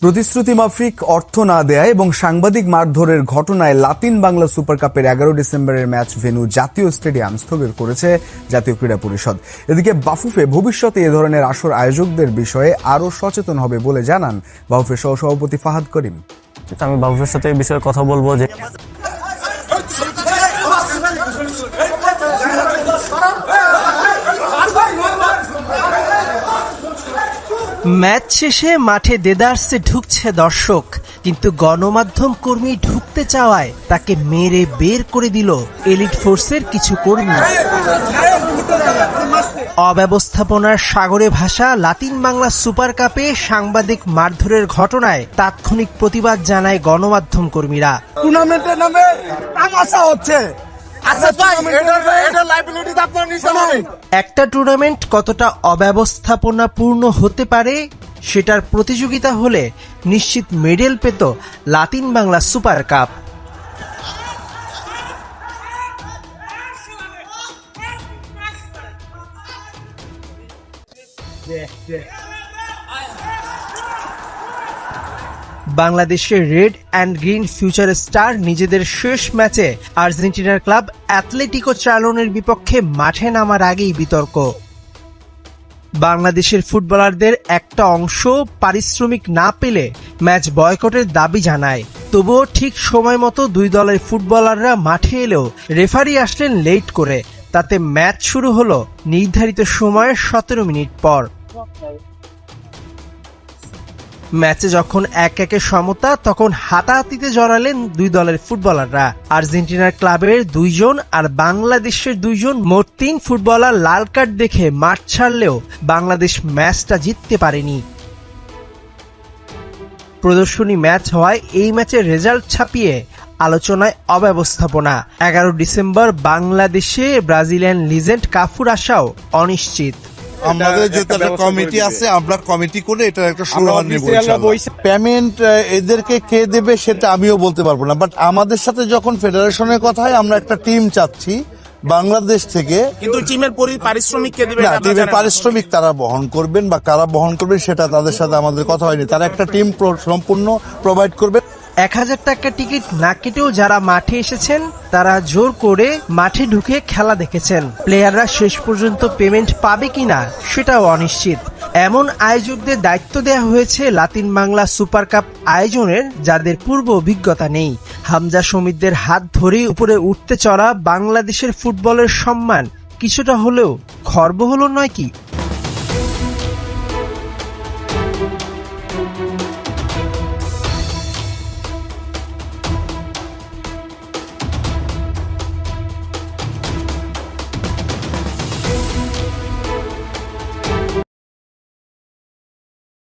প্রতিশ্রুতি মাফিক অর্থ না দেয়া এবং সাংবাদিক মারধরের ঘটনায় লাতিন বাংলা সুপার কাপের 11 ডিসেম্বরের ম্যাচ ভেন্যু জাতীয় স্টেডিয়াম স্থগিত করেছে জাতীয় ক্রীড়া পরিষদ। এদিকে বাফুফে ভবিষ্যতে এ ধরনের আসর আয়োজকদের বিষয়ে আরও সচেতন হবে বলে জানান বাফুফে সহসভাপতি ফাহাদ করিম। আমি বাফুফের সাথে এই বিষয়ে কথা বলবো যে ম্যাচ শেষে মাঠে দেদারসে ঢুকছে দর্শক, কিন্তু গণমাধ্যম কর্মী ঢুকতে চাওয়ায় তাকে মেরে বের করে দিল এলিট ফোর্সের কিছু কর্মী। অব্যবস্থাপনার সাগরে ভাসা লাতিন বাংলা সুপার কাপে সাংবাদিক মারধরের ঘটনায় তাৎক্ষণিক প্রতিবাদ জানায় গণমাধ্যম কর্মীরা। টুর্নামেন্টের নামে তামাশা হচ্ছে। একটা টুর্নামেন্ট কতটা অব্যবস্থাপনাপূর্ণ হতে পারে সেটার প্রতিযোগিতা হলে নিশ্চিত মেডেল পেত লাতিন বাংলা সুপার কাপ। বাংলাদেশের red and green future star নিজেদের শেষ ম্যাচে আর্জেন্টিনার ক্লাব অ্যাথলেটিকো চার্লোনের বিপক্ষে মাঠে নামার আগেই বিতর্ক। বাংলাদেশের ফুটবলারদের একটা অংশ পারিশ্রমিক না পেলে ম্যাচ বয়কটের দাবি জানায়। তবুও ঠিক সময় মতো দুই দলের ফুটবলাররা মাঠে এলেও রেফারি আসলেন লেট করে, তাতে ম্যাচ শুরু হলো নির্ধারিত সময়ের 17 মিনিট পর। ম্যাচে যখন এক একে সমতা, তখন হাতাহাতিতে জড়ালেন দুই দলের ফুটবলাররা। আর্জেন্টিনার ক্লাবের 2 জন আর বাংলাদেশের 2 জন, মোট 3 ফুটবলার লাল কার্ড দেখে মাঠ ছাড়লেও বাংলাদেশ ম্যাচটা জিততে পারেনি। প্রদর্শনী ম্যাচ হওয়ায় এই ম্যাচের রেজাল্ট ছাপিয়ে আলোচনায় অব্যবস্থাপনা। 11 ডিসেম্বর বাংলাদেশে ব্রাজিলিয়ান লিজেন্ড কাফুর আসাও অনিশ্চিত। আমাদের যেহেতু একটা কমিটি আছে, আমরা কমিটি করে এটা একটা সুরাহা নেব ইনশাআল্লাহ। পেমেন্ট এদেরকে কে দেবে সেটা আমিও বলতে পারবো না, বাট আমাদের সাথে যখন ফেডারেশনের কথা হয় আমরা একটা টিম চাচ্ছি বাংলাদেশ থেকে। কিন্তু টিমের পারিশ্রমিক কে দেবে? না, টিমের পারিশ্রমিক তারা বহন করবেন বা কারা বহন করবেন সেটা তাদের সাথে আমাদের কথা হয়নি। তারা একটা টিম সম্পূর্ণ প্রোভাইড করবে। 1000 টাকা টিকিট না কেটেও যারা মাঠে এসেছেন তারা জোর করে মাঠে ঢুকে খেলা দেখেছেন। প্লেয়াররা শেষ পর্যন্ত পেমেন্ট পাবে কিনা সেটাও অনিশ্চিত। এমন আয়োজকদের দায়িত্ব দেওয়া হয়েছে লাতিন বাংলা সুপার কাপ আয়োজনের, যাদের পূর্ব অভিজ্ঞতা নেই। হামজা শমীদদের হাত ধরে উপরে উঠতে চড়া বাংলাদেশের ফুটবলের সম্মান কিছুটা হলেও খর্ব হলো নয় কি?